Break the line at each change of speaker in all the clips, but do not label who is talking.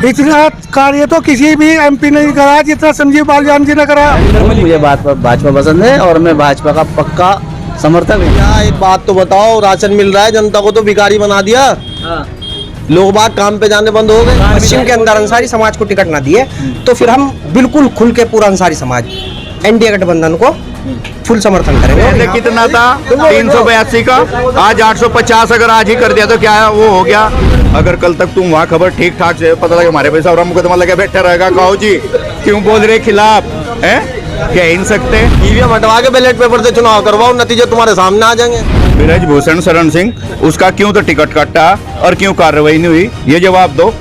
इतना कार्य तो किसी भी एमपी ने नहीं करा जितना संजीव बालियान जी ने करा।
मुझे भाजपा पसंद है और मैं भाजपा का पक्का समर्थक हूँ।
क्या एक बात तो बताओ, राशन मिल रहा है, जनता को तो भिखारी बना दिया। लोग बात काम पे जाने बंद हो गए।
पश्चिम के अंदर अंसारी समाज को टिकट ना दिए तो फिर हम बिल्कुल खुल के पूरा अंसारी समाज एनडीए गठबंधन को फुल समर्थन करेंगे।
पहले कितना था 382 का, आज 850 अगर आज ही कर दिया तो क्या वो हो गया। अगर कल तक तुम वहाँ खबर ठीक ठाक से पता लगे हमारे पैसा और मुकदमा लगे बैठा रहेगा, कहो जी क्यों बोल रहे खिलाफ है, कह ही नहीं सकते।
ईवीएम हटवा के बैलेट पेपर से चुनाव करवाओ, नतीजे तुम्हारे सामने आ जाएंगे।
ब्रजभूषण शरण सिंह, उसका क्यों तो टिकट कटा और क्यों कार्रवाई नहीं हुई, ये जवाब दो।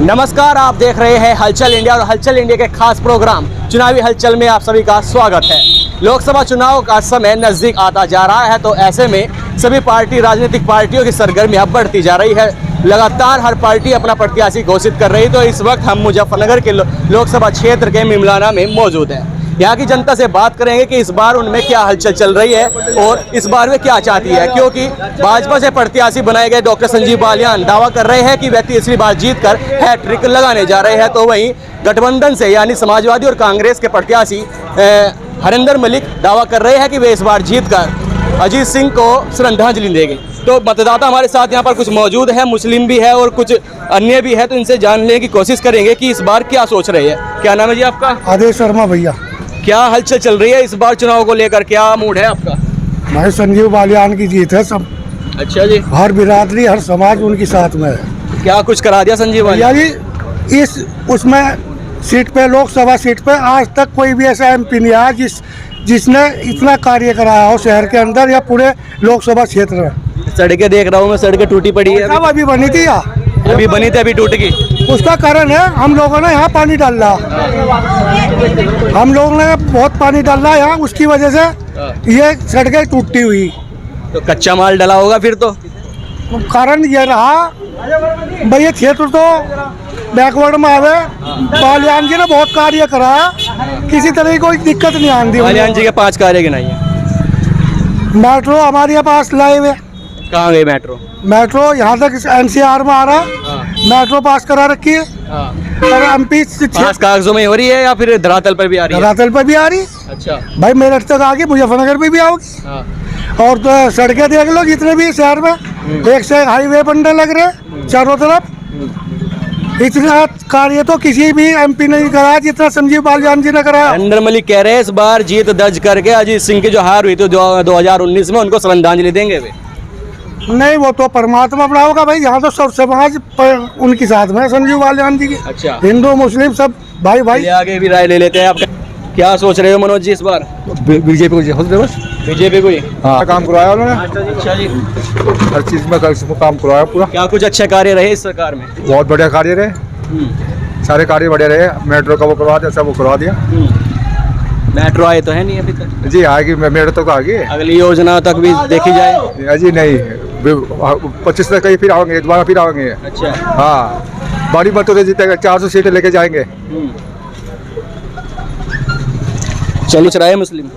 नमस्कार, आप देख रहे हैं हलचल इंडिया और हलचल इंडिया के खास प्रोग्राम चुनावी हलचल में आप सभी का स्वागत है। लोकसभा चुनाव का समय नजदीक आता जा रहा है, तो ऐसे में सभी राजनीतिक पार्टियों की सरगर्मियां बढ़ती जा रही है। लगातार हर पार्टी अपना प्रत्याशी घोषित कर रही है। तो इस वक्त हम मुजफ्फरनगर के लोकसभा क्षेत्र के मिमलाना में मौजूद हैं। यहाँ की जनता से बात करेंगे कि इस बार उनमें क्या हलचल चल रही है और इस बार वे क्या चाहती है, क्योंकि भाजपा से प्रत्याशी बनाए गए डॉक्टर संजीव बालियान दावा कर रहे हैं कि वे तीसरी बार जीतकर हैट्रिक लगाने जा रहे हैं। तो वहीं गठबंधन से यानी समाजवादी और कांग्रेस के प्रत्याशी हरिंदर मलिक दावा कर रहे हैं कि वे इस बार जीतकर अजीत सिंह को श्रद्धांजलि देंगे। तो मतदाता हमारे साथ यहाँ पर कुछ मौजूद है, मुस्लिम भी है और कुछ अन्य भी है, तो इनसे जानने की कोशिश करेंगे कि इस बार क्या सोच रहे हैं। क्या नाम है जी आपका?
आदेश शर्मा भैया।
क्या हलचल चल रही है इस बार चुनाव को लेकर, क्या मूड है आपका?
भाई संजीव बालियान की जीत है, सब
अच्छा जी,
हर बिरादरी हर समाज उनके साथ में है।
क्या कुछ करा दिया संजीव
भैया जी? इस उसमें सीट पे, लोकसभा सीट पे आज तक कोई भी ऐसा एमपी नहीं आया जिसने इतना कार्य कराया हो शहर के अंदर या पूरे लोकसभा क्षेत्र में।
सड़कें देख रहा हूँ मैं, सड़कें टूटी पड़ी है।
सब अभी बनी थी या
अभी बनी थी, अभी टूट गई।
उसका कारण है हम लोगों ने यहाँ पानी डाला, हम लोगों ने बहुत पानी डाला यहाँ, उसकी वजह से ये सड़कें टूटती हुई।
तो कच्चा माल डला होगा फिर तो।
कारण ये रहा भाई, ये क्षेत्र तो बैकवर्ड में आवे। बालियान जी ने बहुत कार्य कराया, किसी तरह की कोई दिक्कत नहीं आती।
बालियान जी के 5 कार्य गिनाइए।
मेट्रो हमारे पास लाए हुए।
कहाँ गई मेट्रो?
मेट्रो यहाँ तक एनसीआर में आ रहा है, मेट्रो पास करा रखी है। और एमपी
पास कागजों में हो रही है या फिर धरातल पर भी आ रही है?
धरातल पर भी आ रही।
अच्छा
भाई मेरठ तक आ गई, मुजफ्फरनगर पे भी आओगी। और तो सड़कें देख लो जितने भी शहर में, एक से हाईवे बनने लग रहे चारों तरफ। इतना कार्य तो किसी भी एमपी ने नहीं करा जितना संजीव बालियान जी ने करा।
हरिंदर मलिक कह रहे हैं इस बार जीत दर्ज करके अजीत सिंह की जो हार हुई थी 2019 में, उनको श्रद्धांजलि देंगे वे।
नहीं, वो तो परमात्मा बड़ा होगा भाई। यहाँ तो सब समाज उनके साथ में संजीव बालियान जी की।
अच्छा,
हिंदू मुस्लिम सब भाई भाई।
आगे भी राय ले लेते हैं। आप क्या सोच रहे हो मनोज जी इस बार?
बीजेपी को बस
बीजेपी को ही।
हाँ, काम करवाया उन्होंने,
अच्छा जी,
हर चीज में काम करवाया पूरा।
क्या कुछ अच्छे कार्य रहे इस सरकार में?
बहुत बढ़िया कार्य रहे, सारे कार्य बढ़िया रहे। मेट्रो का वो करवा दिया, सब वो करवा दिया।
मेट्रो आए तो है नहीं अभी तक?
जी आएगी, मेट्रो तो आएगी।
अगली योजना तक भी देखी जाए?
जी नहीं, 25 तक कहीं फिर आओगे, दोबारा फिर आओगे।
अच्छा,
हाँ, बड़ी मत तो जीतेगा, 400 सीटें लेके जाएंगे।
चलिए रहा है मुस्लिम।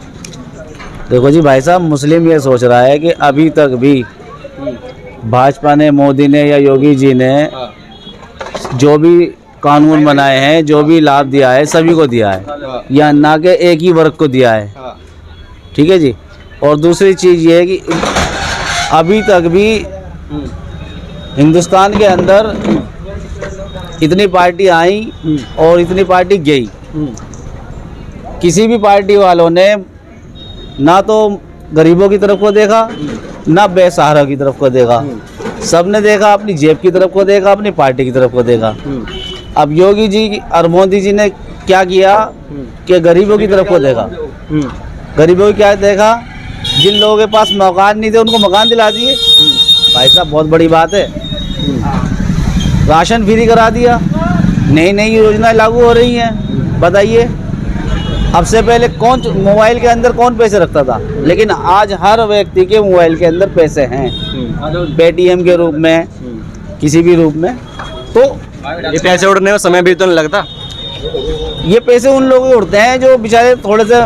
देखो जी भाई साहब, मुस्लिम ये सोच रहा है कि अभी तक भी भाजपा ने, मोदी ने या योगी जी ने जो भी कानून बनाए हैं, जो भी लाभ दिया है, सभी को दिया है, या ना कि एक ही वर्ग को दिया है। ठीक है जी। और दूसरी चीज़ ये है कि अभी तक भी हिंदुस्तान के अंदर इतनी पार्टी आई और इतनी पार्टी गई, किसी भी पार्टी वालों ने ना तो गरीबों की तरफ को देखा, ना बेसहारा की तरफ को देखा। सबने देखा अपनी जेब की तरफ को देखा, अपनी पार्टी की तरफ को देखा। अब योगी जी और मोदी जी ने क्या किया कि गरीबों की तरफ को देखा। गरीबों को क्या देखा? जिन लोगों के पास मकान नहीं थे उनको मकान दिला दिए। भाई साहब बहुत बड़ी बात है। राशन फ्री करा दिया, नई नई योजनाएं लागू हो रही हैं। बताइए, अब से पहले कौन मोबाइल के अंदर कौन पैसे रखता था, लेकिन आज हर व्यक्ति के मोबाइल के अंदर पैसे हैं, पेटीएम के रूप में, किसी भी रूप में। तो
ये पैसे उड़ने में समय भी तो नहीं लगता।
ये पैसे उन लोगों के उड़ते हैं जो बेचारे थोड़े से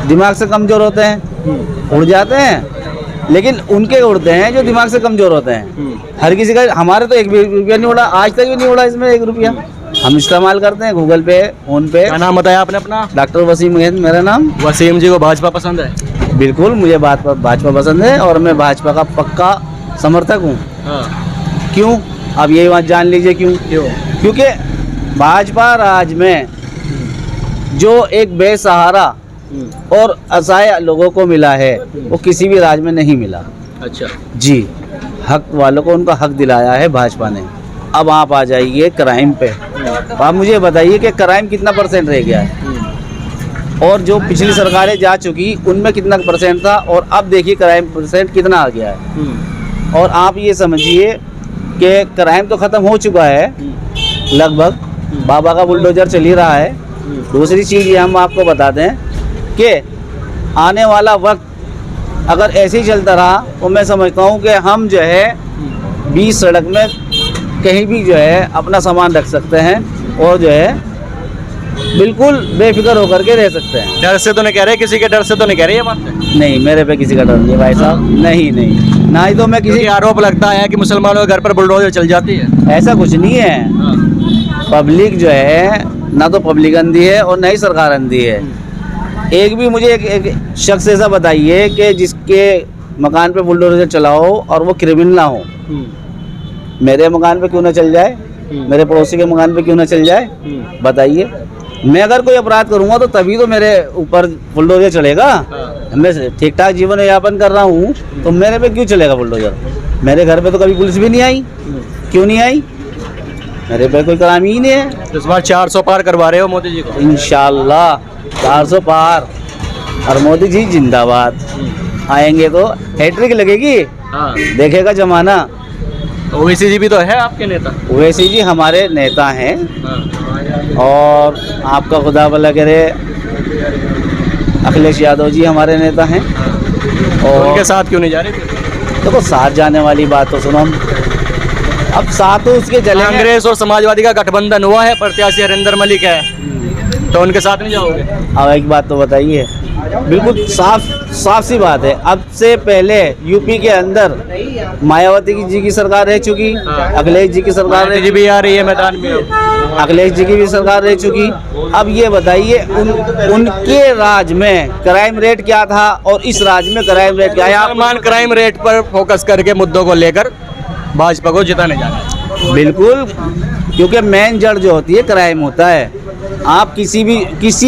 दिमाग से कमजोर होते हैं, उड़ जाते हैं। लेकिन उनके उड़ते हैं जो दिमाग से कमजोर होते हैं। हर किसी का, हमारे तो एक भी रुपया नहीं उड़ा, आज तक भी नहीं उड़ा इसमें 1 रुपया। हम इस्तेमाल करते हैं गूगल पे, फोन पे।
क्या नाम बताया आपने अपना?
डॉक्टर वसीम है मेरा नाम।
वसीम जी को भाजपा पसंद है?
बिल्कुल, मुझे भाजपा पसंद है और मैं भाजपा का पक्का समर्थक हूँ। क्यों? अब यही बात जान लीजिए क्यों। क्योंकि भाजपा राज में जो एक बेसहारा और असहाय लोगों को मिला है वो किसी भी राज में नहीं मिला।
अच्छा
जी, हक वालों को उनका हक दिलाया है भाजपा ने। अब आप आ जाइए क्राइम पे। आप मुझे बताइए कि क्राइम कितना % रह गया है, और जो पिछली सरकारें जा चुकी उनमें कितना % था, और अब देखिए क्राइम % कितना आ गया है। और आप ये समझिए कि क्राइम तो ख़त्म हो चुका है लगभग, बाबा का बुलडोजर चल ही रहा है। दूसरी चीज़ ये हम आपको बता दें कि आने वाला वक्त अगर ऐसे ही चलता रहा तो मैं समझता हूँ कि हम जो है बीच सड़क में कहीं भी जो है अपना सामान रख सकते हैं और जो है बिल्कुल बेफिक्र होकर के रह सकते हैं।
डर से तो नहीं कह रहे, किसी के डर से तो नहीं कह रहे ये बात?
नहीं, मेरे पे किसी का डर नहीं भाई साहब। नहीं, ना ही तो मैं किसी।
आरोप लगता है कि मुसलमानों के घर पर बुलडोजर चल जाती है।
ऐसा कुछ नहीं है। पब्लिक जो है, ना तो पब्लिक अंधी है और ना ही सरकार अंधी है। एक भी मुझे एक शख्स ऐसा बताइए कि जिसके मकान पे बुलडोजर चलाओ और वो क्रिमिनल ना हो। मेरे मकान पे क्यों ना चल जाए, मेरे पड़ोसी के मकान पे क्यों ना चल जाए, बताइए। मैं अगर कोई अपराध करूंगा तो तभी तो मेरे ऊपर बुलडोजर चलेगा। मैं ठीक ठाक जीवन यापन कर रहा हूँ तो मेरे पे क्यों चलेगा बुलडोजर? मेरे घर पे तो कभी पुलिस भी नहीं आई। क्यों नहीं आई? मेरे पे कोई क्राइम ही नहीं है।
इस बार 400 पार करवा रहे हो मोदी जी को?
इंशाल्लाह 400 पार। और मोदी जी जिंदाबाद। आएंगे तो हैट्रिक लगेगी। देखेगा जमाना।
ओवैसी जी भी तो है आपके नेता?
ओवैसी जी हमारे नेता हैं और आपका खुदा भला करे अखिलेश यादव जी हमारे नेता हैं। और
उनके साथ क्यों नहीं जा रहे?
देखो, साथ जाने वाली बात तो सुनो, अब साथ तो उसके जले।
कांग्रेस और समाजवादी का गठबंधन हुआ है, प्रत्याशी हरिंदर मलिक है, तो उनके साथ नहीं जाओगे? अब
एक बात तो बताइए, बिल्कुल साफ सी बात है। अब से पहले यूपी के अंदर मायावती जी की सरकार रह चुकी, अखिलेश जी की सरकार
जी भी आ रही है मैदान में,
अखिलेश जी की भी सरकार रह चुकी। अब ये बताइए उनके राज में क्राइम रेट क्या था और इस राज में क्राइम रेट क्या है?
आप क्राइम रेट पर फोकस करके मुद्दों को लेकर भाजपा को जिताने जाना है।
बिल्कुल, क्योंकि मेन जड़ जो होती है क्राइम होता है। आप किसी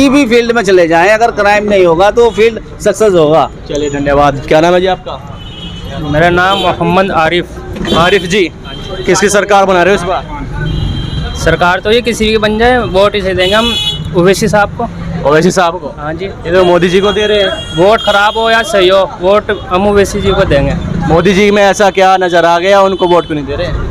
भी फील्ड में चले जाएं, अगर क्राइम नहीं होगा तो फील्ड सक्सेस होगा।
चलिए, धन्यवाद। क्या नाम है जी आपका?
मेरा नाम मोहम्मद आरिफ।
आरिफ जी, किसकी सरकार बना रहे हो इस बार?
सरकार तो ये किसी की बन जाए, वोट इसे देंगे हम ओवैसी साहब को।
ओवैसी साहब को?
हाँ जी।
ये तो मोदी जी को दे रहे हैं।
वोट खराब हो या सही हो, वोट हम ओवैसी जी को देंगे।
मोदी जी में ऐसा क्या नजर आ गया, उनको वोट क्यों नहीं दे रहे?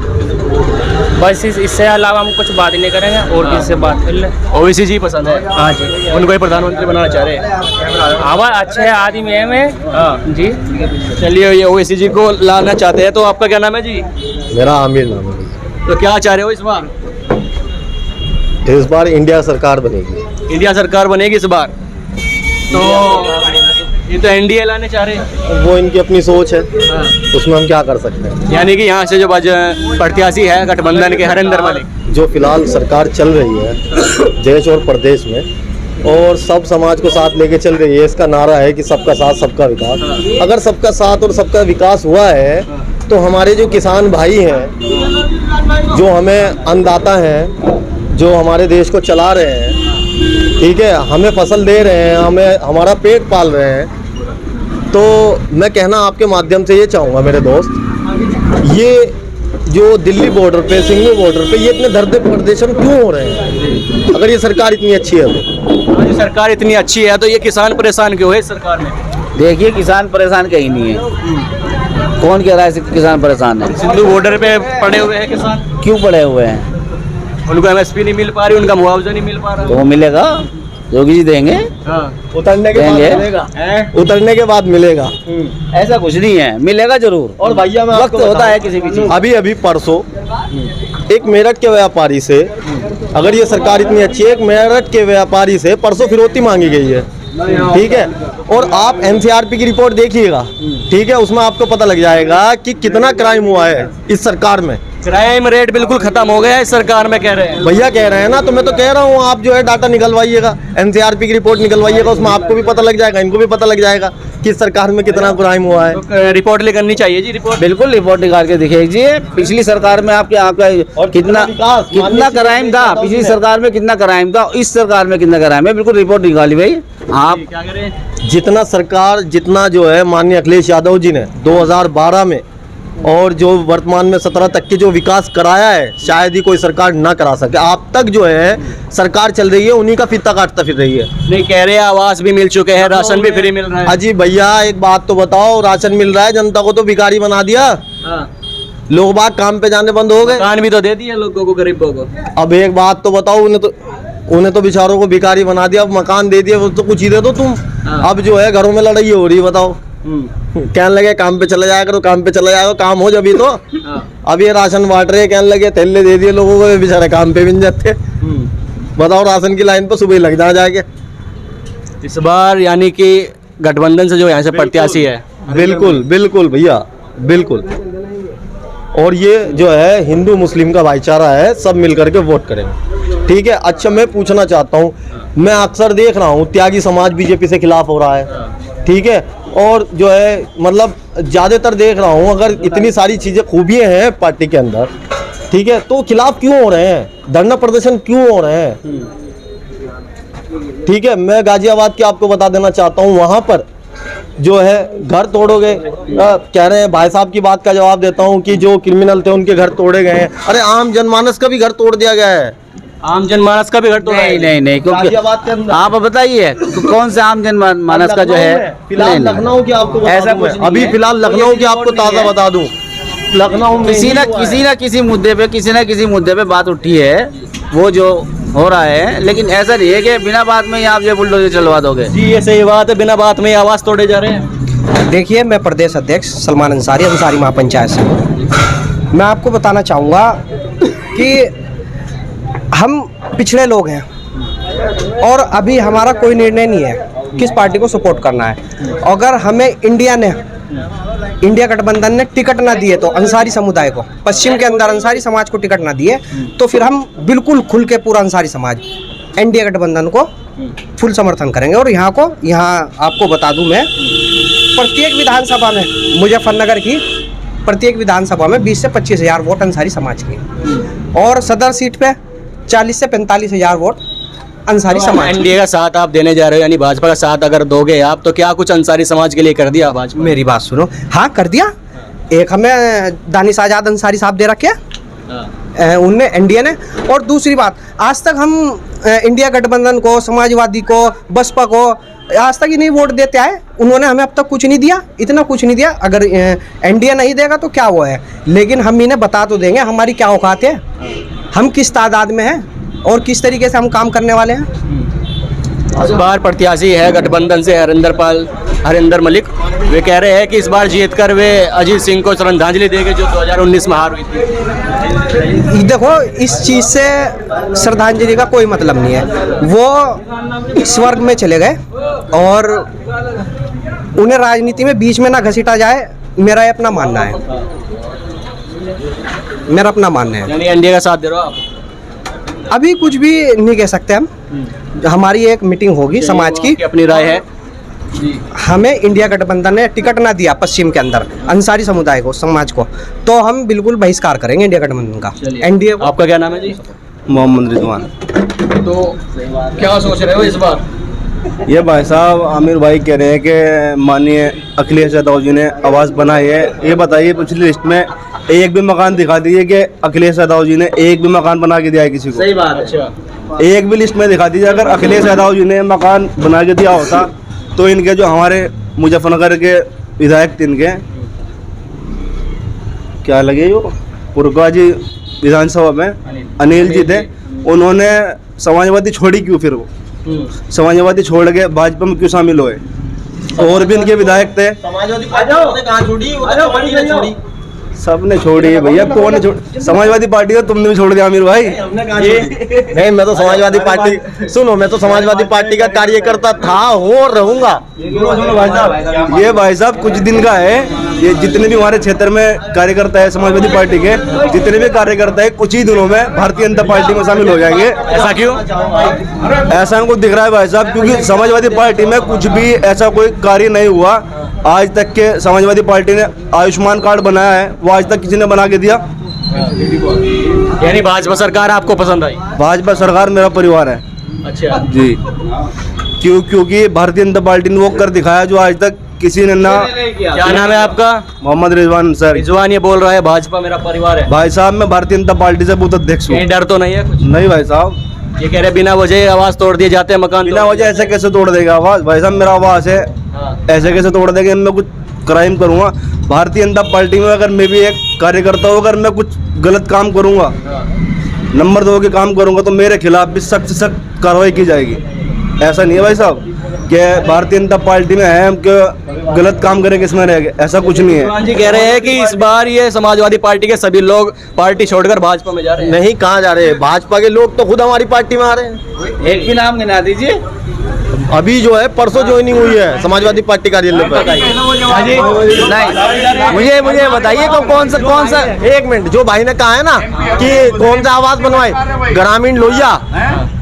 बस इससे अलावा हम कुछ बात ही नहीं करेंगे और किसी से बात कर ले।
ओवैसी जी पसंद है?
हाँ जी।
उनको ही प्रधानमंत्री बनाना चाह रहे हैं?
आवाज अच्छे आदमी है मैं।
हाँ
जी।
चलिए, ये ओवैसी जी को लाना चाहते हैं, तो आपका क्या नाम है जी?
मेरा आमिर नाम है।
तो क्या चाह रहे हो इस बार?
इस बार इंडिया सरकार बनेगी।
इंडिया सरकार बनेगी इस बार? तो ये तो एनडीए लाने चाह रहे हैं।
वो इनकी अपनी सोच है, उसमें हम क्या कर सकते हैं।
यानी कि यहाँ से जो प्रत्याशी है गठबंधन के हरिंदर मलिक,
जो फिलहाल सरकार चल रही है देश और प्रदेश में, और सब समाज को साथ लेके चल रही है। इसका नारा है कि सबका साथ सबका विकास। अगर सबका साथ और सबका विकास हुआ है तो हमारे जो किसान भाई हैं, जो हमें अन्नदाता हैं, जो हमारे देश को चला रहे हैं, ठीक है, हमें फसल दे रहे हैं, हमें हमारा पेट पाल रहे हैं, तो मैं कहना आपके माध्यम से ये चाहूँगा मेरे दोस्त, ये जो दिल्ली बॉर्डर पे, सिंगू बॉर्डर पे ये इतने धरते प्रदर्शन क्यों हो रहे हैं? अगर ये सरकार इतनी अच्छी है तो।
सरकार इतनी अच्छी है तो ये किसान परेशान क्यों है इस सरकार में?
देखिए, किसान परेशान कहीं नहीं है। कौन कह रहा है किसान परेशान है?
सिंधु बॉर्डर पे पड़े हुए हैं किसान।
क्यों पड़े हुए हैं?
उनको एमएसपी नहीं मिल पा रही, उनका मुआवजा नहीं मिल पा रहा।
तो वो मिलेगा, योगी जी देंगे।
उतरने के बाद मिलेगा। उतरने के बाद मिलेगा।
ऐसा कुछ नहीं है, मिलेगा जरूर।
और भैया मैं
वक्त होता है किसी भी चीज।
अभी परसों एक मेरठ के व्यापारी से, अगर ये सरकार इतनी अच्छी है, एक मेरठ के व्यापारी से परसों फिरौती मांगी गई है ठीक है। और आप एनसीआरपी की रिपोर्ट देखिएगा, ठीक है, उसमें आपको पता लग जाएगा कि कितना क्राइम हुआ है इस सरकार में।
क्राइम रेट बिल्कुल खत्म हो गया है इस सरकार में, कह रहे हैं
भैया, कह रहे हैं ना, तो मैं तो कह रहा हूँ आप जो है डाटा निकलवाइएगा, एनसीआरपी की रिपोर्ट निकलवाइएगा, उसमें आपको भी पता लग जाएगा, इनको भी पता लग जाएगा कि इस सरकार में कितना क्राइम हुआ है।
तो रिपोर्ट करनी चाहिए जी, रिपोर्ट
बिल्कुल रिपोर्ट निकाल के दिखाइए पिछली सरकार में आपका कितना क्राइम था, पिछली सरकार में कितना क्राइम था, इस सरकार में कितना क्राइम है, बिल्कुल रिपोर्ट निकाली भाई। आप
क्या करें,
जितना जो है माननीय अखिलेश यादव जी ने 2012 में और जो वर्तमान में 17 तक के जो विकास कराया है, शायद ही कोई सरकार ना करा सके। आप तक जो है सरकार चल रही है, उन्हीं का फीता काटता फिर रही है।
नहीं कह रहे आवास भी मिल चुके हैं, राशन भी फ्री मिल रहा है।
अजी भैया, एक बात तो बताओ, राशन मिल रहा है, जनता को तो भिखारी बना दिया, लोग बाग काम पे जाने बंद हो गए,
मकान भी तो दे दिए लोगों को, गरीबों को।
अब एक बात तो बताओ, उन्हें तो बेचारों को भिखारी बना दिया, अब मकान दे दिया, वो तो कुछ ही दे दो तुम। अब जो है घरों में लड़ाई हो रही है, बताओ। कहने लगे काम पे चले जाया करो, काम पे चले जाओ, काम हो जब तो। अब ये राशन बांट रहे, कहने लगे थैले दे दिए लोगों को, बेचारे काम पे भी नहीं जाते। बताओ, राशन की लाइन पर सुबह लग जाके।
इस बार यानी कि गठबंधन से जो यहाँ से प्रत्याशी है,
बिल्कुल बिल्कुल भैया, बिल्कुल। और ये जो है हिंदू मुस्लिम का भाईचारा है, सब मिलकर के वोट करेंगे, ठीक है। अच्छा, मैं पूछना चाहता हूँ, मैं अक्सर देख रहा हूँ त्यागी समाज बीजेपी से खिलाफ हो रहा है, ठीक है, और जो है मतलब ज़्यादातर देख रहा हूँ, अगर इतनी सारी चीज़ें खूबियाँ हैं पार्टी के अंदर, ठीक है, तो खिलाफ क्यों हो रहे हैं, धरना प्रदर्शन क्यों हो रहे हैं, ठीक है। मैं गाजियाबाद की आपको बता देना चाहता हूँ, वहाँ पर जो है घर तोड़ोगे, कह रहे हैं, भाई साहब की बात का जवाब देता हूँ कि जो क्रिमिनल थे उनके घर तोड़े गए हैं। अरे आम जनमानस का भी घर तोड़ दिया गया है,
आम जनमानस का भी घर तोड़ा है।
नहीं, क्योंकि आप बताइए कौन से आम जनमानस का जो है,
फिलहाल लखनऊ की आपको
ऐसा कुछ
अभी फिलहाल लखनऊ की आपको ताज़ा बता दूं, लखनऊ में
किसी न किसी मुद्दे पे बात उठी है, वो जो हो रहा है, लेकिन ऐसा नहीं है कि बिना बात में ही आप जो बुलडोजर चलवा दोगे।
जी ये सही बात है, बिना बात में आवाज तोड़े जा रहे हैं।
देखिए, मैं प्रदेश अध्यक्ष सलमान अंसारी महापंचायत से हूँ। मैं आपको बताना चाहूँगा कि हम पिछड़े लोग हैं और अभी हमारा कोई निर्णय नहीं है किस पार्टी को सपोर्ट करना है। अगर हमें इंडिया गठबंधन ने टिकट ना दिए तो अंसारी समुदाय को, पश्चिम के अंदर अंसारी समाज को टिकट ना दिए, तो फिर हम बिल्कुल खुल के पूरा अंसारी समाज एनडीए गठबंधन को फुल समर्थन करेंगे। और यहाँ आपको बता दूं, मैं प्रत्येक विधानसभा में, मुजफ्फरनगर की प्रत्येक विधानसभा में 20 से 25 हज़ार वोट अंसारी समाज के, और सदर सीट पे 40 से 45 हज़ार वोट अंसारी समाज।
एनडीए का साथ आप देने जा रहे हो, यानी भाजपा का साथ अगर दोगे आप, तो क्या कुछ अंसारी समाज के लिए कर दिया भाजपा?
मेरी बात सुनो, हाँ कर दिया। एक हमें दानिश आज़ाद अंसारी साहब दे रखे, उनने एनडीए ने। और दूसरी बात, आज तक हम इंडिया गठबंधन को, समाजवादी को, बसपा को आज तक ही नहीं वोट देते आए। उन्होंने हमें अब तक कुछ नहीं दिया, इतना कुछ नहीं दिया। अगर एनडीए नहीं देगा तो क्या वो है, लेकिन हम इन्हें बता तो देंगे हमारी क्या औकात है, हम किस तादाद में हैं और किस तरीके से हम काम करने वाले हैं।
इस बार प्रत्याशी है गठबंधन से हरिंदर मलिक, वे कह रहे हैं कि इस बार जीतकर वे अजीत सिंह को श्रद्धांजलि देंगे जो 2019 में हार हुई थी।
देखो, इस चीज़ से श्रद्धांजलि का कोई मतलब नहीं है। वो स्वर्ग में चले गए और उन्हें राजनीति में बीच में ना घसीटा जाए, मेरा ये अपना मानना है, मेरा अपना मानना है।
यानी एनडीए का साथ दे रहे हो आप?
अभी कुछ भी नहीं कह सकते हम। हमारी एक मीटिंग होगी समाज की,
अपनी राय है।
हमें इंडिया गठबंधन ने टिकट ना दिया पश्चिम के अंदर अंसारी समुदाय को, समाज को, तो हम बिल्कुल बहिष्कार करेंगे इंडिया गठबंधन का। एनडीए।
आपका क्या नाम है जी?
मोहम्मद रिजवान।
तो क्या सोच रहे हो इस बार?
ये भाई साहब आमिर भाई कह रहे हैं कि माननीय अखिलेश यादव जी ने आवाज़ बनाई है। ये बताइए, पिछली लिस्ट में एक भी मकान दिखा दीजिए कि अखिलेश यादव जी ने एक भी मकान बना के दिया है किसी को?
सही बात। अच्छा,
एक भी लिस्ट में दिखा दीजिए। अगर अखिलेश यादव जी ने मकान बना के दिया होता तो इनके जो हमारे मुजफ्फरनगर के विधायक थे, इनके क्या लगे, वो पुरका जी विधानसभा में अनिल जी थे, उन्होंने समाजवादी छोड़ी क्यों? फिर वो समाजवादी छोड़ के भाजपा में क्यों शामिल हुए? और भी इनके विधायक थे। समाजवादी पार्टी कहाँ छोड़ी? सबने छोड़ी है भैया, कौन ने छोड़, समाजवादी पार्टी तो तुमने भी छोड़ दिया आमिर भाई। नहीं, मैं तो समाजवादी पार्टी, सुनो, मैं तो समाजवादी पार्टी का कार्यकर्ता था, हूँ और रहूंगा। ये भाई साहब कुछ दिन का है, ये जितने भी हमारे क्षेत्र में कार्यकर्ता है समाजवादी पार्टी के, जितने भी कार्यकर्ता है कुछ ही दिनों में भारतीय जनता पार्टी में शामिल हो जाएंगे।
ऐसा क्यों?
ऐसा हमको दिख रहा है भाई साहब, क्योंकि समाजवादी पार्टी में कुछ भी ऐसा कोई कार्य नहीं हुआ आज तक के। समाजवादी पार्टी ने आयुष्मान कार्ड बनाया है, वो आज तक किसी ने बना के दिया?
यानी भाजपा सरकार आपको पसंद आई?
भाजपा सरकार मेरा परिवार है।
अच्छा
जी, क्योंकि भारतीय जनता पार्टी ने वो कर दिखाया जो आज तक किसी ने ना।
क्या नाम है आपका?
मोहम्मद रिजवान सर।
रिजवान ये बोल रहा है भाजपा मेरा परिवार है।
भाई साहब मैं भारतीय जनता पार्टी से बूथ अध्यक्ष हूँ।
कहीं डर तो नहीं है कुछ?
नहीं भाई साहब,
ये कह रहे बिना वजह आवाज तोड़ दिए जाते हैं, मकान
बिना वजह ऐसे कैसे तोड़ देगा आवाज? भाई साहब मेरा आवाज है, ऐसे कैसे तोड़ देगा? मैं कुछ क्राइम करूंगा भारतीय जनता पार्टी में, अगर मैं भी एक कार्यकर्ता हूँ, अगर मैं कुछ गलत काम करूंगा, नंबर 2 के काम करूंगा, तो मेरे खिलाफ भी सख्त से सख्त कार्रवाई की जाएगी। ऐसा नहीं है भाई साहब कि भारतीय जनता पार्टी में है हम क्यों गलत काम करेंगे इसमें रह गए, ऐसा कुछ नहीं है।
रिजवान जी कह रहे हैं कि इस बार ये समाजवादी पार्टी के सभी लोग पार्टी छोड़कर भाजपा में जा रहे हैं।
नहीं, कहाँ जा रहे हैं? भाजपा के लोग तो खुद हमारी पार्टी में आ रहे हैं।
एक भी नाम गिना दीजिए।
अभी जो है परसों ज्वाइनिंग हुई है समाजवादी पार्टी कार्यालय पर।
नहीं, मुझे बताइए कौन सा
एक मिनट, जो भाई ने कहा है ना कि कौन सा आवास बनवाए, ग्रामीण लोहिया,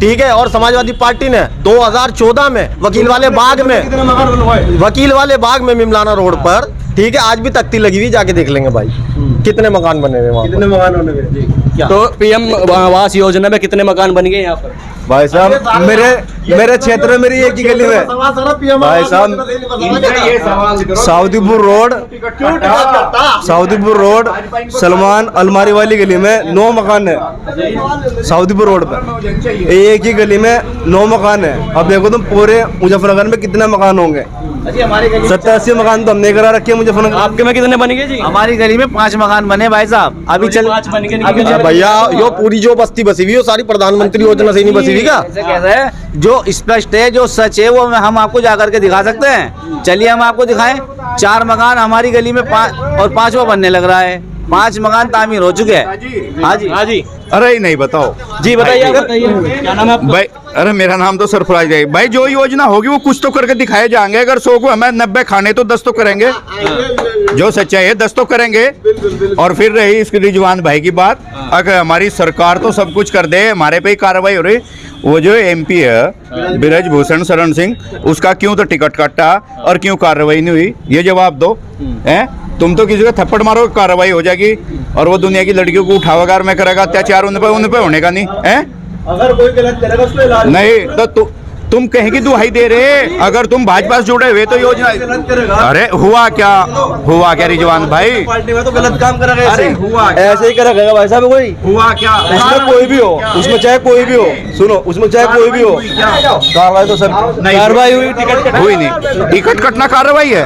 ठीक है, और समाजवादी पार्टी ने 2014 में वकील वाले बाग में मिमलाना रोड पर, ठीक है, आज भी तख्ती लगी हुई, जाके देख लेंगे भाई कितने मकान बने हुए वहाँ, कितने मकान बने हुए।
तो पीएम आवास योजना में कितने मकान बन गए यहाँ पर?
भाई साहब मेरे क्षेत्र में मेरी एक ही गली में भाई साहब, साउदीपुर रोड सलमान अलमारी वाली गली में 9 मकान है। साउदीपुर रोड पर एक ही गली में 9 मकान है। अब देखो तुम पूरे मुजफ्फरनगर में कितने मकान होंगे? 70-80 मकान तो हमने करा रखे हैं मुजफ्फरनगर।
आपके में कितने बन गए जी?
हमारी गली में 5 मकान बने भाई साहब। अभी चल
5 बन गए
भैया, यो पूरी जो बस्ती बसी हुई है सारी प्रधानमंत्री योजना से नहीं बसी हुई क्या?
कैसे है, जो स्पष्ट है, जो सच है, वो हम आपको जाकर के दिखा सकते हैं। चलिए हम आपको दिखाएं। 4 मकान हमारी गली में, 5 और 5वां बनने लग रहा है। 5 मकान तामीर हो चुके हैं। हाँ जी,
हाँ जी,
अरे नहीं बताओ
जी बताइए, आप बताइए क्या नाम है आपका?
भाई। अरे मेरा नाम तो सरफराज है भाई। जो योजना होगी वो कुछ तो करके दिखाए जाएंगे। अगर 100 को हमें 90 खाने तो 10 तो करेंगे। जो सच्चाई है 10 तो करेंगे। और फिर रही इसकी रिजवान भाई की बात, अगर हमारी सरकार तो सब कुछ कर दे, हमारे पे ही कार्रवाई हो रही। वो जो MP है ब्रजभूषण शरण सिंह, उसका क्यों तो टिकट कटा और क्यों कार्रवाई नहीं हुई, ये जवाब दो। हैं तुम तो किसी को थप्पड़ मारो कार्रवाई हो जाएगी, और वो दुनिया की लड़कियों को उठावागार में करेगा अत्याचार, उन पे होने का नहीं है।
अगर कोई गलत करेगा उसको इलाज
नहीं तो तुम कहीं की दुहाई दे रहे। अगर तुम भाजपा से जुड़े हुए तो योजना, अरे हुआ क्या रिजवान भाई?
पार्टी में तो गलत काम करेगा,
अरे हुआ
ऐसे ही करेगा भाई साहब। कोई
हुआ क्या?
उसमें कोई भी हो, उसमें चाहे कोई भी हो, सुनो, उसमें चाहे कोई भी हो, कार्रवाई तो सब
कार्रवाई हुई, टिकट हुई नहीं। टिकट कटना कार्रवाई है?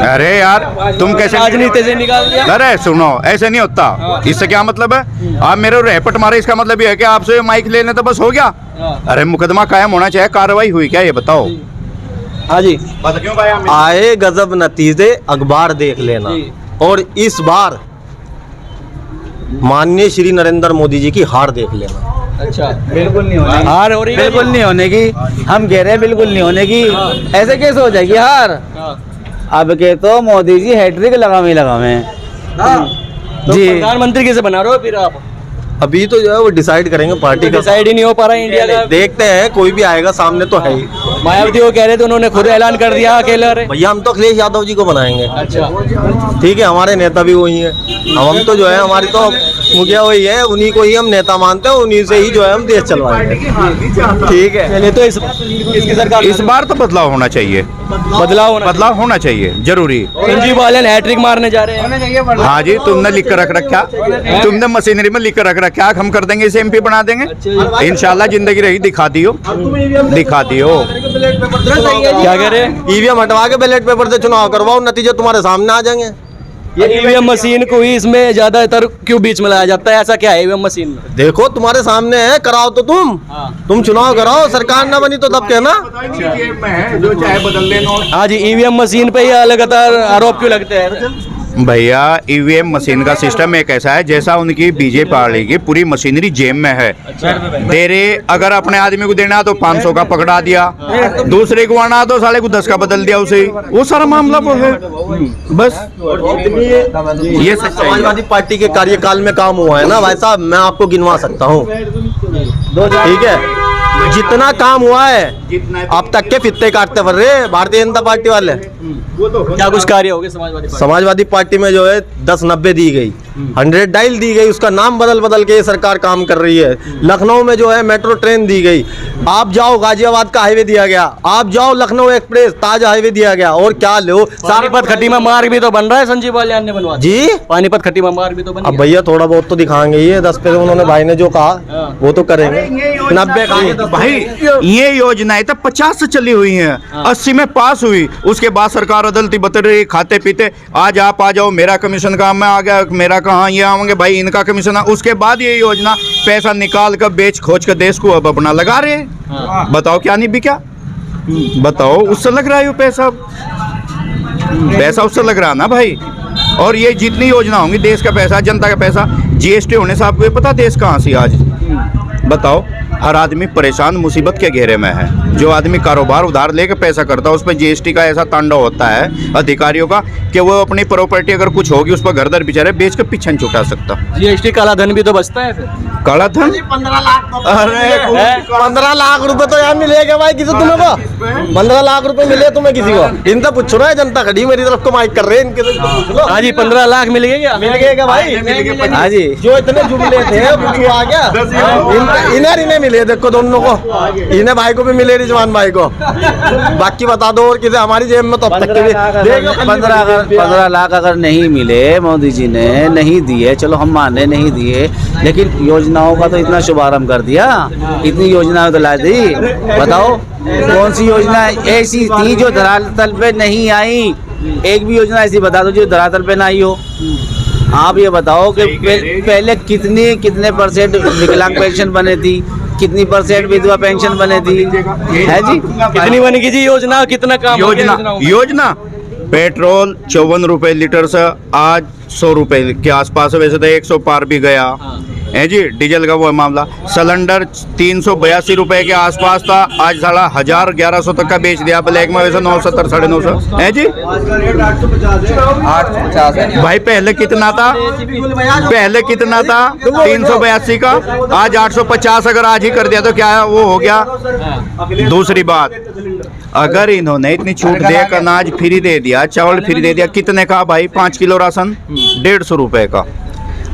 अरे यार तुम कैसे
राजनीति से निकाल दिया।
अरे सुनो, ऐसे नहीं होता। इससे क्या मतलब है? आप मेरे रेपट मारे, इसका मतलब ये है कि आपसे माइक लेने तो बस हो गया? अरे मुकदमा कायम होना चाहिए, कार्रवाई हुई क्या ये बताओ।
हाँ जी,
आए गजब नतीजे अखबार देख लेना। और इस बार माननीय श्री नरेंद्र मोदी जी की हार देख लेना।
अच्छा,
बिल्कुल नहीं होने की।
हार हो रही है?
बिल्कुल नहीं होने की। हम कह रहे हैं बिल्कुल नहीं होने की। ऐसे कैसे हो जाएगी हार? अब के तो मोदी जी हैट्रिक लगावे
तो
जी।
प्रधानमंत्री कैसे बना रहे हो फिर आप?
अभी तो जो है वो डिसाइड करेंगे पार्टी का।
डिसाइड ही नहीं हो पा रहा है इंडिया का।
देखते हैं, कोई भी आएगा सामने तो है ही।
मायावती वो कह रहे थे, उन्होंने खुद ऐलान कर दिया अकेले।
भैया हम तो अखिलेश यादव जी को बनाएंगे।
अच्छा,
ठीक है, हमारे नेता भी वही है। हम तो जो है, हमारी तो मुखिया वही है, उन्हीं को ही हम नेता मानते हैं, उन्हीं से ही जो है हम देश चलवाएंगे। ठीक है,
चलिए तो इसकी सरकार
इस बार तो बदलाव होना चाहिए। बदलाव होना चाहिए जरूरी।
संजीव बालन हैट्रिक मारने जा रहे हैं।
हाँ जी, तुमने लिख कर रख रखा, तुमने मशीनरी में लिख कर रख रखा, हम कर देंगे, इसे MP बना देंगे इंशाल्लाह। जिंदगी रही दिखा दियो।
क्या कह रहे हैं?
EVM हटवा के बैलेट पेपर से चुनाव करवाओ, नतीजे तुम्हारे सामने आ जाएंगे।
ये EVM मशीन को ही इसमें ज्यादातर क्यों बीच में लाया जाता है? ऐसा क्या है EVM मशीन में?
देखो तुम्हारे सामने है, कराओ तो तुम चुनाव कराओ, सरकार ना बनी तो तब कहना।
जो चाहे बदल लेना।
हाँ जी, EVM मशीन पे ही लगातार आरोप क्यों लगते हैं?
भैया ईवीएम मशीन का सिस्टम एक ऐसा है जैसा उनकी बीजेपी पार्टी की पूरी मशीनरी जेब में है। तेरे अगर अपने आदमी को देना तो 500 का पकड़ा दिया, दूसरे को आना तो साले को 10 का बदल दिया उसे, वो सारा मामला वो है बस।
ये समाजवादी पार्टी के कार्यकाल में काम हुआ है ना भाई साहब, मैं आपको गिनवा सकता हूँ, ठीक है, जितना काम हुआ है अब तक के फित्ते काटते फिर रहे भारतीय जनता पार्टी वाले।
क्या कुछ कार्य हो गए
समाजवादी पार्टी में जो है 10-90 दी गई, 100 डायल दी गई, उसका नाम बदल बदल के ये सरकार काम कर रही है। लखनऊ में जो है मेट्रो ट्रेन दी गई, आप जाओ गाजियाबाद का हाईवे दिया गया, आप जाओ लखनऊ एक्सप्रेस ताज हाईवे दिया गया, और क्या लो
पानीपत खटीमा मार्ग भी तो बन रहा है, संजीव बालियान ने बनवा
जी,
पानीपत खटीमा मार्ग भी तो बन
अब भैया थोड़ा बहुत तो दिखाएंगे, ये 10 उन्होंने भाई ने जो कहा वो तो करेंगे। 90 का
भाई ये योजनाएं तो 50 से चली हुई हैं, 80 में पास हुई, उसके बाद सरकार अदलती बतर रही, खाते पीते आज आप आ जाओ, मेरा कमीशन कहाँ में आ गया, मेरा कहाँ, ये आएंगे भाई इनका कमीशन। उसके बाद ये योजना पैसा निकाल कर बेच खोज कर देश को अब अपना लगा रहे हैं। बताओ क्या नहीं बिका, बताओ उससे लग रहा है पैसा, पैसा उससे लग रहा ना भाई। और ये जितनी योजना होंगी देश का पैसा, जनता का पैसा, जीएसटी होने से आपको ये पता देश कहाँ से आज, बताओ। हर आदमी परेशान मुसीबत के घेरे में है। जो आदमी कारोबार उधार लेकर पैसा करता है उस पर जीएसटी का ऐसा तांडव होता है अधिकारियों का कि वो अपनी प्रॉपर्टी अगर कुछ होगी उस पर घर दर बेचारे बेच कर पीछे नहीं छुटा सकता।
जीएसटी काला धन भी तो बचता है फिर।
काला धन
15 लाख,
अरे
15 लाख रुपए तो यार मिलेगा भाई किसी तुम्हें को, 15 लाख रुपए मिले तुम्हें किसी को, इनसे पूछो ना, जनता खड़ी मेरी तरफ को माइक कर रहे हैं, इनके पूछ लो।
हाँ जी 15 लाख मिल गया,
मिल गएगा भाई,
हाँ जी,
जो इतने जुमले थे वो आ गया, इन्हें मिले, देखो दोनों को, इन्हें भाई को भी मिले, रिजवान भाई को, बाकी बता दो और किसे, हमारी जेब में तो अब तक के भी
15 लाख अगर नहीं मिले, मोदी जी ने नहीं दिए, चलो हम माने नहीं दिए, लेकिन योजनाओं का तो इतना शुभारंभ कर दिया, इतनी योजनाएं तो ला दी। बताओ कौन सी योजना ऐसी थी जो धरातल पे नहीं आई, एक भी योजना ऐसी बता दो जो धरातल पे ना आई हो। आप ये बताओ कि पहले कितने परसेंट विकलांग पेंशन बने थी, कितनी परसेंट विधवा पेंशन बने थी, है जी,
कितनी बनेगी जी योजना, कितना काम
योजना पेट्रोल 54 रुपए लीटर से आज 100 रुपए के आसपास, वैसे तो 100 पार भी गया है जी। डीजल का वो मामला, सिलेंडर 382 रुपए के आसपास था, आज साला 1000-1100 तक का बेच दिया ब्लैक में, वैसे 970 950 है जी। 850 भाई पहले कितना था, 382 का, आज 850 अगर आज ही कर दिया तो क्या वो हो गया। दूसरी बात, अगर इन्होंने इतनी छूट देकर अनाज फ्री दे दिया, चावल फ्री दे दिया, कितने का भाई 5 किलो राशन 150 रुपए का,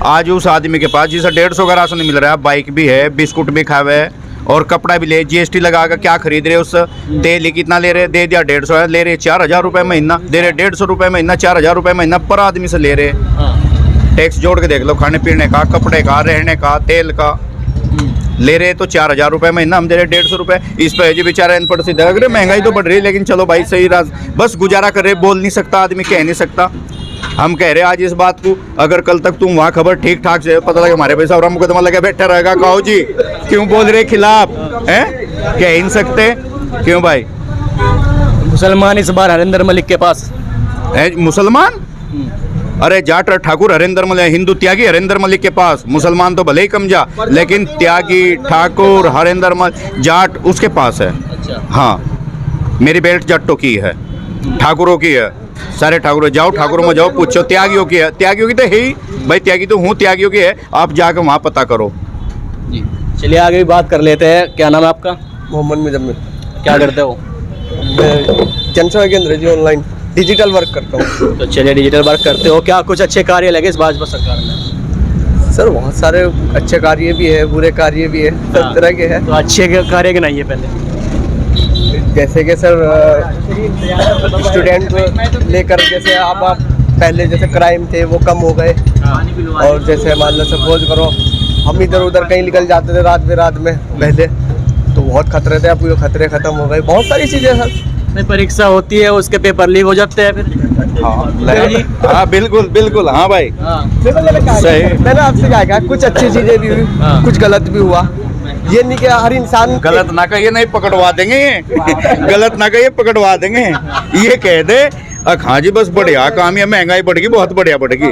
आज उस आदमी के पास जिसे 150 का राशन मिल रहा है, बाइक भी है, बिस्कुट भी खावे और कपड़ा भी ले, जीएसटी लगा कर क्या खरीद रहे, उस तेल कितना ले रहे, दे दिया 150 है, ले रहे 4000 रुपये महीना, दे रहे 150 रुपये महीना, 4000 रुपये महीना पर आदमी से ले रहे। टैक्स जोड़ के देख लो, खाने पीने का, कपड़े का, रहने का, तेल का ले रहे तो 4000 रुपये महीना, हम दे रहे 150 रुपये। इस पर जी बेचारा अनपढ़ सीधा अगर महंगाई तो बढ़ रही है, लेकिन चलो भाई सही बस गुजारा कर रहे, बोल नहीं सकता आदमी, कह नहीं सकता। हम कह रहे आज इस बात को, अगर कल तक तुम वहाँ खबर ठीक ठाक से पता लगे हमारे पैसा और मुकदमा लगे बैठा रहेगा, कहो जी क्यों बोल रहे खिलाफ हैं, कह ही नहीं सकते क्यों भाई।
मुसलमान इस बार हरिंदर मलिक के पास
है, मुसलमान, अरे जाट ठाकुर हरिंदर मलिक, हिंदू त्यागी हरिंदर मलिक के पास, मुसलमान तो भले ही कम जा, लेकिन त्यागी ठाकुर हरिंदर मलिक जाट उसके पास है। हाँ मेरी बेल्ट जट्टों की है, ठाकुरों की है, सारे ठाकुर जाओ, ठाकुरों में जाओ, पूछो, त्यागियों की है, त्यागियों की तो है ही भाई, त्यागी तो हूँ, त्यागियों की है, आप जाकर वहाँ पता करो
जी। चलिए आगे भी बात कर लेते हैं, क्या नाम है आपका?
मोहम्मद मुजम्मिल।
क्या करते हो?
मैं जनसेवा केंद्र जी ऑनलाइन डिजिटल वर्क करता हूँ।
तो चलिए डिजिटल वर्क करते हो, क्या कुछ अच्छे कार्य लगे इस भाजपा सरकार में?
सर बहुत सारे अच्छे कार्य भी है, बुरे कार्य भी है, सब तरह के हैं।
तो अच्छे कार्य गिनाइए पहले।
जैसे कि सर स्टूडेंट लेकर, जैसे आप पहले जैसे क्राइम थे वो कम हो गए, और जैसे मान लो सपोज करो हम इधर उधर कहीं निकल जाते थे रात में पहले, तो बहुत खतरे थे, अब ये खतरे खत्म हो गए, बहुत सारी चीज़ें सर।
नहीं परीक्षा होती है, उसके पेपर लीक हो जाते हैं फिर।
हाँ बिल्कुल बिल्कुल, हाँ भाई
सही। मैंने आपसे क्या कहा, कुछ अच्छी चीज़ें भी हुई, कुछ गलत भी हुआ, ये नहीं कि हर इंसान
गलत ना कहिए, नहीं पकड़वा देंगे ये गलत ना कहिए, पकड़वा देंगे, ये कह दे हाँ जी बस बढ़िया काम है, महंगाई बढ़ेगी, बहुत बढ़िया बढ़ेगी।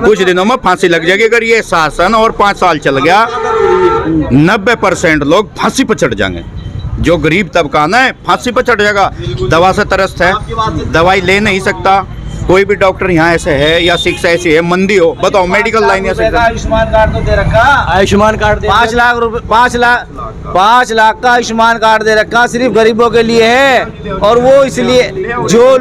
कुछ दिनों में फांसी लग जाएगी अगर ये शासन और 5 साल चल गया। 90% लोग फांसी पर चढ़ जाएंगे। जो गरीब तबका ना है फांसी पर चढ़ जाएगा। दवा से तरस्त है, दवाई ले नहीं सकता। कोई भी डॉक्टर यहाँ ऐसे है या शिक्षा ऐसी है, मंदी हो, बताओ मेडिकल लाइन ऐसे।
आयुष्मान कार्ड तो दे रखा,
आयुष्मान कार्ड
5 लाख रुपए, 5 लाख का आयुष्मान कार्ड दे रखा, सिर्फ गरीबों के लिए है। और वो इसलिए जो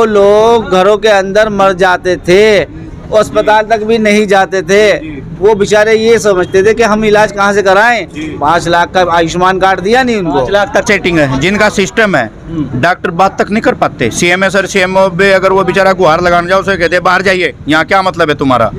लोग घरों के अंदर मर जाते थे, अस्पताल तक भी नहीं जाते थे, वो बेचारे ये समझते थे कि हम इलाज कहाँ से कराएं। 5 लाख का आयुष्मान कार्ड दिया नहीं उनको।
5 लाख तक सेटिंग है, जिनका सिस्टम है डॉक्टर बात तक नहीं कर पाते। CMS और CMO पे अगर वो बेचारा गुहार लगाने जाओ, उसे कहते हैं बाहर जाइए, यहाँ क्या मतलब है तुम्हारा।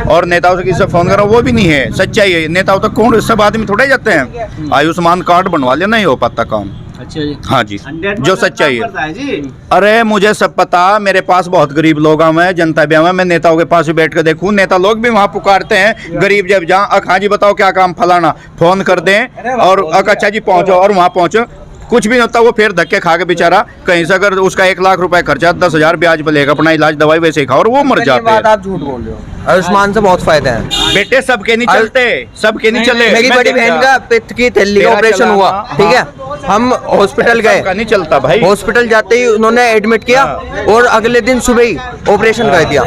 और नेताओं से किसी से फोन करो, वो भी नहीं है, सच्चाई है। नेताओं तक कौन, सब आदमी थोड़े जाते हैं। आयुष्मान कार्ड बनवा ले, नहीं हो पाता काम।
अच्छा जी।
हाँ जी, जो सच्चाई है। अरे मुझे सब पता, मेरे पास बहुत गरीब लोग हैं, जनता भी है। मैं नेताओं के पास भी बैठ कर देखूं, नेता लोग भी वहाँ पुकारते हैं गरीब जब जहाँ, हाँ जी बताओ क्या काम, फलाना, फोन कर दें और अच्छा जी पहुँचो, और वहाँ पहुँचो, कुछ भी नहीं होता। वो फिर धक्के खा के बेचारा कहीं से, अगर उसका 1 लाख रुपए खर्चा, 10,000 ब्याज पे लेगा अपना इलाज, दवाई वैसे ही खाओ और वो मर जाते हैं।
आप झूठ बोल रहे हो। आयुष्मान से बहुत फायदा है
बेटे, सबके नहीं चलते, सबके नहीं चले।
मेरी बड़ी बहन का पित्त की थैली का ऑपरेशन हुआ, ठीक है, हम हॉस्पिटल गए,
सबका नहीं चलता भाई।
हॉस्पिटल जाते ही उन्होंने एडमिट किया और अगले दिन सुबह ही ऑपरेशन कर दिया,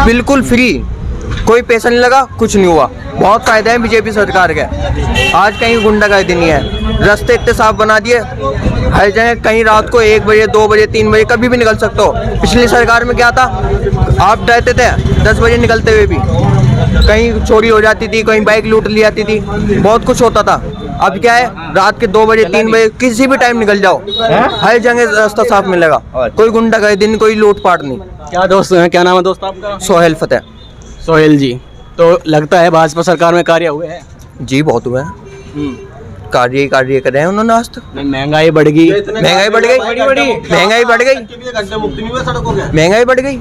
बिल्कुल फ्री, कोई पैसा नहीं लगा, कुछ नहीं हुआ। बहुत फायदा है बीजेपी सरकार के। आज कहीं गुंडागर्दी नहीं है, रास्ते इतने साफ बना दिए, हर जगह कहीं रात को 1 बजे 2 बजे 3 बजे कभी भी निकल सकते हो। पिछली सरकार में क्या था, आप डरते थे 10 बजे निकलते हुए भी, कहीं चोरी हो जाती थी, कहीं बाइक लूट ली जाती थी, बहुत कुछ होता था। अब क्या है, रात के 2 बजे 3 बजे किसी भी टाइम निकल जाओ, हर जगह रास्ता साफ मिलेगा, कोई गुंडागर्दी नहीं, कोई लूटपाट नहीं।
क्या दोस्त हैं, क्या नाम है दोस्त आपका?
सोहेल फतेह।
सोहेल जी, तो लगता है भाजपा सरकार में कार्य हुए हैं?
जी बहुत हुआ है, कार्य कर रहे हैं उन्होंने आज तक।
महंगाई बढ़ गई,
महंगाई बढ़ गई, महंगाई बढ़ गई, महंगाई बढ़ गई,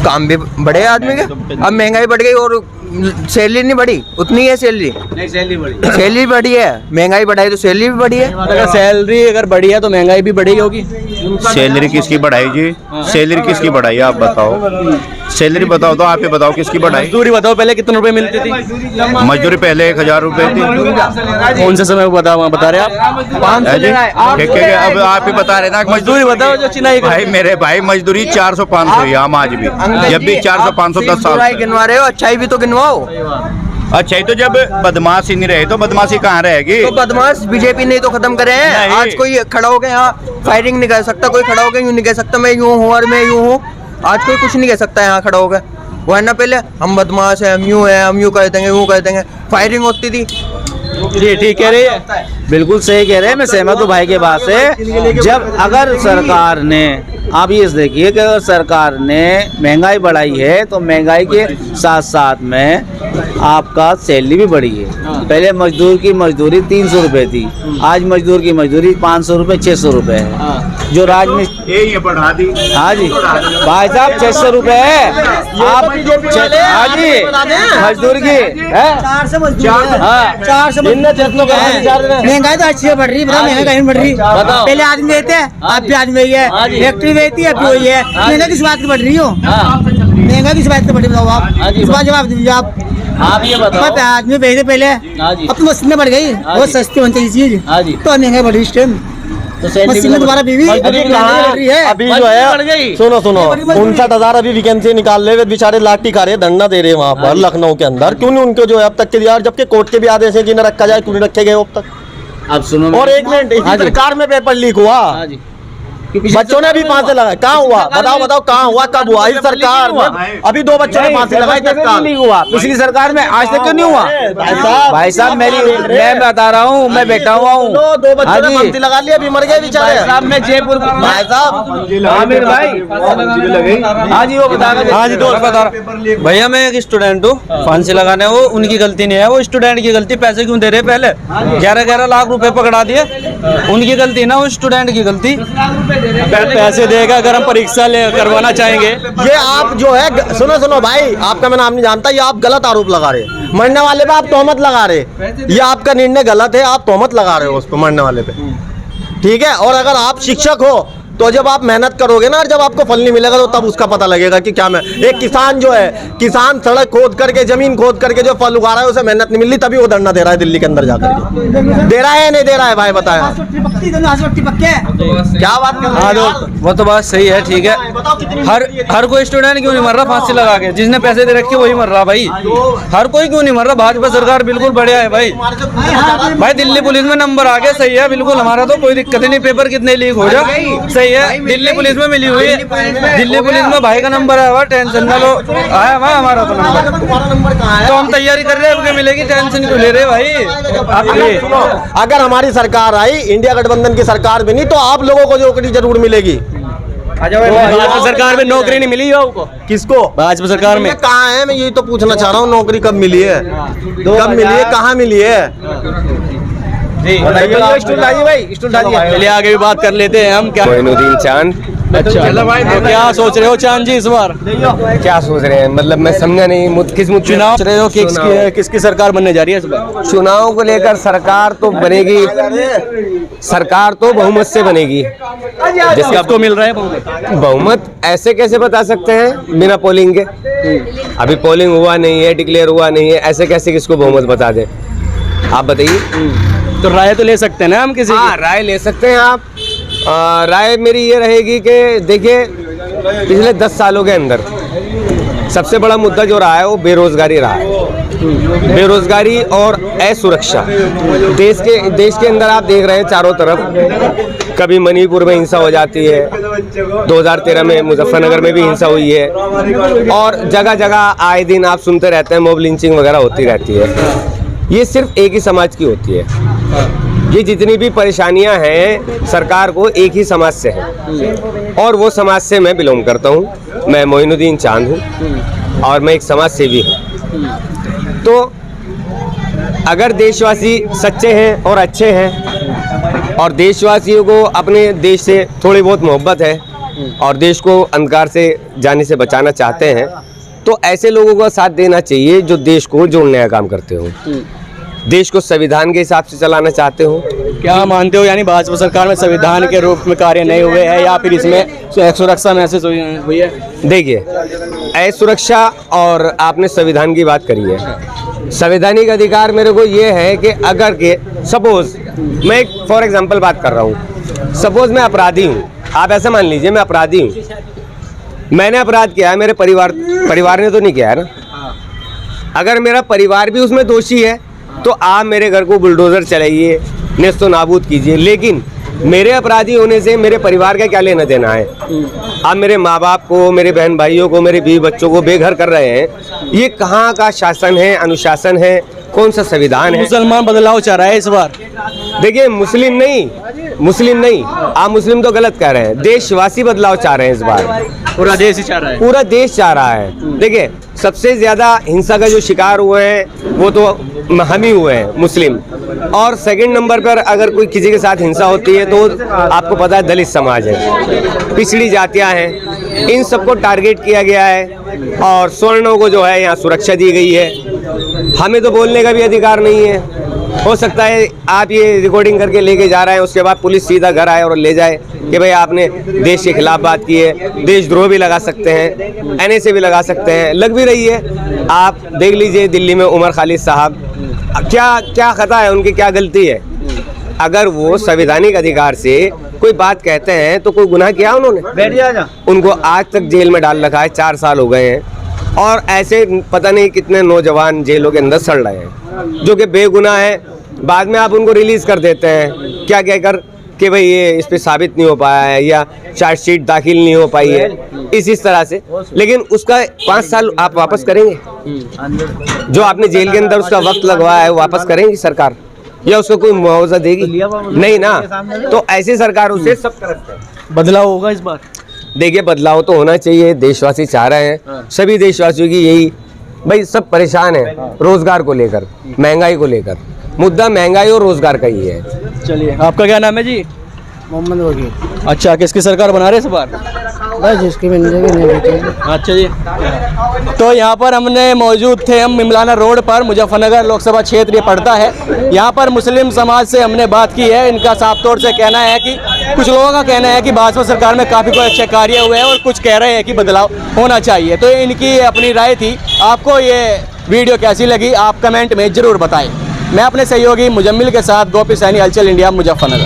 काम भी बढ़े आदमी के। अब महंगाई बढ़ गई और सैलरी नहीं बढ़ी, उतनी है सैलरी,
नहीं सैलरी बढ़ी,
सैलरी बढ़ी है, महंगाई बढ़ाई तो सैलरी भी बढ़ी है।
अगर सैलरी अगर बढ़ी है तो महंगाई भी बढ़ी होगी।
सैलरी किसकी बढ़ाई जी? सैलरी किसकी बढ़ाई आप बताओ, सैलरी बताओ तो आप ही बताओ किसकी बढ़ाई।
मजदूरी बताओ, पहले कितने रुपए मिलती थी?
मजदूरी पहले 1,000 रुपए थी।
कौन से समय बता रहे आप? 500 ले रहा है।
ठीक है, अब आप ही बता रहे ना।
मजदूरी बताओ जो चिनाई
भाई, मेरे भाई मजदूरी 400-500 है हम आज भी, जब भी 400-500 10 साल से।
गिनवा रहे हो, अच्छाई भी तो गिनवाओ।
अच्छा, तो जब बदमाशी नहीं रहे तो बदमाशी कहाँ रहेगी?
तो बदमाश बीजेपी ने तो खत्म करे हैं।
नहीं।
आज कोई खड़ा हो गया यहाँ फायरिंग नहीं कर सकता, कोई खड़ा हो गया यूँ नहीं कह सकता मैं यूँ हूँ और मैं यूँ हूँ। आज कोई कुछ नहीं कह सकता यहाँ खड़ा हो गया, वरना पहले हम बदमाश हैं, हम यूँ कर देंगे, यूँ कर देंगे, फायरिंग होती थी।
जी ठीक कह रही है, बिल्कुल सही कह रहे हैं, मैं सहमत हूँ भाई के बात से। जब अगर सरकार ने, आप ये देखिए कि अगर सरकार ने महंगाई बढ़ाई है तो महंगाई के साथ साथ में आपका सैलरी भी बढ़ी है। पहले मजदूर की मजदूरी 300 रुपये थी, आज मजदूर की मजदूरी 500 रुपये 600 रुपये है। जो राज में
ये बढ़ा दी।
हाँ जी भाई साहब 600 रुपये है आप। हाँ जी मजदूर की है 400
महंगाई तो अच्छी है, बढ़ रही है, महंगाई बढ़ रही है। पहले आदमी देते हैं, अब भी आदमी वही है, फैक्ट्री बेचती है, अब भी वही है। महंगाई किस बात की बढ़ रही हो? महंगाई किस बात की बढ़ रही बताओ आप, इस बात जवाब दीजिए आप
ये बताओ।
आदमी बेचते पहले, अब तो मशीनें बढ़ गई, बहुत सस्ती होनी चाहिए चीज, तो महंगाई बढ़ रही इस टाइम। मशीनें दोबारा बीवी
अभी जो है, सुनो 59,000 अभी वैकेंसी निकाल ले, बेचारे लाठी खा रहे, धरना दे रहे वहाँ पर लखनऊ के अंदर। क्यों नहीं उनको जो है अब तक के दिया, जबकि कोर्ट के भी आदेश है कि न रखा जाए, क्यों नहीं रखे गए अब तक?
अब सुनो,
और 1 मिनट, इसी सरकार में पेपर लीक हुआ, बच्चों ने भी फांसी लगाई, कहाँ हुआ बताओ कहाँ हुआ, कब हुआ? इस सरकार में अभी 2 बच्चों ने फांसी लगाई,
नहीं हुआ पिछली सरकार में, आज तक क्यों नहीं हुआ? भाई साहब मैं बता रहा हूँ, मैं बैठा हुआ हूँ,
2 बच्चों ने फांसी लगा ली, अभी मर गए बेचारे।
साहब मैं जयपुर
भाई साहब
आमिर भाई, हाँ जी वो बता रहे।
हाँ जी दोस्त बता रहा भैया, मैं एक स्टूडेंट हूँ, फांसी लगाने वो उनकी गलती नहीं है, वो स्टूडेंट की गलती। पैसे क्यों दे रहे? पहले 11-11 लाख रुपए पकड़ा दिए, उनकी गलती ना, वो स्टूडेंट की गलती।
पैसे देगा अगर हम परीक्षा ले करवाना चाहेंगे।
ये आप जो है, सुनो भाई, आपका मैं नाम नहीं जानता, ये आप गलत आरोप लगा रहे हैं, मरने वाले पे आप तोहमत लगा रहे, ये आपका निर्णय गलत है, आप तोहमत लगा रहे हो उस पर, मरने वाले पे। ठीक है। और अगर आप शिक्षक हो तो जब आप मेहनत करोगे ना, और जब आपको फल नहीं मिलेगा तो तब उसका पता लगेगा कि क्या मैं। एक किसान जो है, किसान सड़क खोद करके, जमीन खोद करके जो फल उगा रहा है, उसे मेहनत नहीं मिल रही, तभी वो धरना दे रहा है दिल्ली के अंदर जाकर के। दे रहा है या नहीं दे रहा है भाई, बताया क्या बात कर रहे हो?
वो तो बात सही है, ठीक है। हर कोई स्टूडेंट क्यों नहीं मर रहा फांसी लगा के? जिसने पैसे दे रखे वही मर रहा भाई। हर कोई क्यों नहीं मर रहा? भाजपा सरकार बिल्कुल बढ़िया है भाई। भाई दिल्ली पुलिस में नंबर आ गया, सही है बिल्कुल, हमारा तो कोई दिक्कत ही नहीं। पेपर कितने लीक हो जाए, सही है। दिल्ली पुलिस में मिली हुई है, दिल्ली पुलिस में भाई का नंबर आया हुआ, टेंशन ना लो। आया हुआ हमारा तो नंबर, तो हम तैयारी कर रहे हैं, मिलेगी, टेंशन क्यों ले रहे भाई?
अगर हमारी सरकार आई, इंडिया गठबंधन की सरकार भी नहीं, तो आप लोगों को नौकरी जरूर मिलेगी।
भाजपा सरकार में नौकरी नहीं मिली आपको?
किसको?
भाजपा सरकार में
कहाँ है? मैं यही तो पूछना चाह रहा हूँ, नौकरी कब मिली है, कब मिली है, कहाँ मिली है?
चलिए आगे भी बात कर लेते हैं हम। क्या
मोइनुद्दीन चांद।
अच्छा, तो क्या सोच रहे हो चांद जी इस बार?
क्या सोच रहे हैं मतलब मैं समझा नहीं, किस मुद्दे
चुनाव सोच रहे हो कि किसकी सरकार बनने जा रही है इस बार?
चुनाव को लेकर सरकार तो बनेगी, सरकार तो बहुमत से बनेगी।
जिसका आपको मिल रहा है
बहुमत ऐसे कैसे बता सकते हैं बिना पोलिंग के? अभी पोलिंग हुआ नहीं है, डिक्लेयर हुआ नहीं है, ऐसे कैसे किसको बहुमत बता दें? आप बताइए।
तो राय तो ले सकते हैं ना हम किसी की?
हाँ, राय ले सकते हैं आप। राय मेरी ये रहेगी कि देखिए, पिछले 10 सालों के अंदर सबसे बड़ा मुद्दा जो रहा है वो बेरोजगारी रहा है। बेरोजगारी और असुरक्षा देश के अंदर आप देख रहे हैं चारों तरफ। कभी मणिपुर में हिंसा हो जाती है, 2013 में मुजफ्फरनगर में भी हिंसा हुई है, और जगह जगह आए दिन आप सुनते रहते हैं मॉब लिंचिंग वगैरह होती रहती है। ये सिर्फ एक ही समाज की होती है। ये जितनी भी परेशानियां हैं सरकार को एक ही समाज से हैं, और वो समाज से मैं बिलोंग करता हूं। मैं मोइनुद्दीन चांद हूं और मैं एक समाज सेवी हूं। तो अगर देशवासी सच्चे हैं और अच्छे हैं, और देशवासियों को अपने देश से थोड़ी बहुत मोहब्बत है, और देश को अंधकार से जाने से बचाना चाहते हैं, तो ऐसे लोगों का साथ देना चाहिए जो देश को जोड़ने का काम करते हो, देश को संविधान के हिसाब से चलाना चाहते हो।
क्या मानते हो, यानी भाजपा सरकार में संविधान के रूप में कार्य नहीं हुए हैं, या फिर इसमें सुरक्षा महसूस हुई है?
देखिए, सुरक्षा और आपने संविधान की बात करी है। संवैधानिक अधिकार मेरे को ये है कि अगर के सपोज मैं एक फॉर एग्जांपल बात कर रहा हूँ, सपोज मैं अपराधी हूँ, आप ऐसा मान लीजिए मैं अपराधी हूँ, मैंने अपराध किया है, मेरे परिवार ने तो नहीं किया है ना। अगर मेरा परिवार भी उसमें दोषी है तो आप मेरे घर को बुलडोजर चलाइए, नेस्तो नाबूद कीजिए, लेकिन मेरे अपराधी होने से मेरे परिवार का क्या लेना देना है? आप मेरे माँ बाप को, मेरे बहन भाइयों को, मेरे बीवी बच्चों को बेघर कर रहे हैं। ये कहाँ का शासन है, अनुशासन है, कौन सा संविधान है?
मुसलमान बदलाव चाह रहा है इस बार।
देखिए, मुस्लिम नहीं, आप मुस्लिम तो गलत कह रहे हैं, देशवासी बदलाव चाह रहे हैं इस बार।
पूरा देश ही चाह रहा है,
पूरा देश चाह रहा है। देखिए, सबसे ज्यादा हिंसा का जो शिकार हुए हैं वो तो हम ही हुए हैं, मुस्लिम। और सेकंड नंबर पर अगर कोई किसी के साथ हिंसा होती है तो आपको पता है दलित समाज है, पिछड़ी जातियां हैं, इन सबको टारगेट किया गया है, और स्वर्णों को जो है यहाँ सुरक्षा दी गई है। हमें तो बोलने का भी अधिकार नहीं है। हो सकता है आप ये रिकॉर्डिंग करके लेके जा रहे हैं, उसके बाद पुलिस सीधा घर आए और ले जाए कि भाई आपने देश के खिलाफ बात की है। देशद्रोह भी लगा सकते हैं, NA भी लगा सकते हैं, लग भी रही है। आप देख लीजिए दिल्ली में उमर खालिद साहब, क्या खता है उनकी, क्या गलती है? अगर वो संवैधानिक अधिकार से कोई बात कहते हैं तो कोई गुनाह किया उन्होंने? बैठ जा। उनको आज तक जेल में डाल रखा है, 4 साल हो गए हैं, और ऐसे पता नहीं कितने नौजवान जेलों के अंदर सड़ रहे हैं जो कि बेगुनाह है। बाद में आप उनको रिलीज कर देते हैं, क्या कहकर कि भाई ये इस पे साबित नहीं हो पाया है, या चार्जशीट दाखिल नहीं हो पाई है, इस तरह से। लेकिन उसका 5 साल आप वापस करेंगे? जो आपने जेल के अंदर उसका वक्त लगवाया है वापस करेंगी सरकार, या उसको कोई मुआवजा देगी? नहीं ना। तो ऐसी सरकारों से सब तरफ है।
बदलाव होगा इस बार?
देखिए, बदलाव तो होना चाहिए, देशवासी चाह रहे हैं, सभी देशवासियों की यही, भाई सब परेशान है रोजगार को लेकर, महंगाई को लेकर। मुद्दा महंगाई और रोजगार का ही है।
चलिए, आपका क्या नाम है जी?
मोहम्मद वकील।
अच्छा, किसकी सरकार बना रहे इस बार?
बस जिसकी बन जाएगी नहीं बेचेंगे।
अच्छा जी। तो यहाँ पर हमने मौजूद थे हम मिमलाना रोड पर, मुजफ्फरनगर लोकसभा क्षेत्र ये पड़ता है। यहाँ पर मुस्लिम समाज से हमने बात की है। इनका साफ तौर से कहना है कि कुछ लोगों का कहना है कि भाजपा सरकार में काफ़ी कोई अच्छे कार्य हुए हैं और कुछ कह रहे हैं कि बदलाव होना चाहिए। तो इनकी अपनी राय थी। आपको ये वीडियो कैसी लगी आप कमेंट में ज़रूर बताएं। मैं अपने सहयोगी मुजम्मिल के साथ गोपी सैनी, हलचल इंडिया, मुजफ्फरनगर।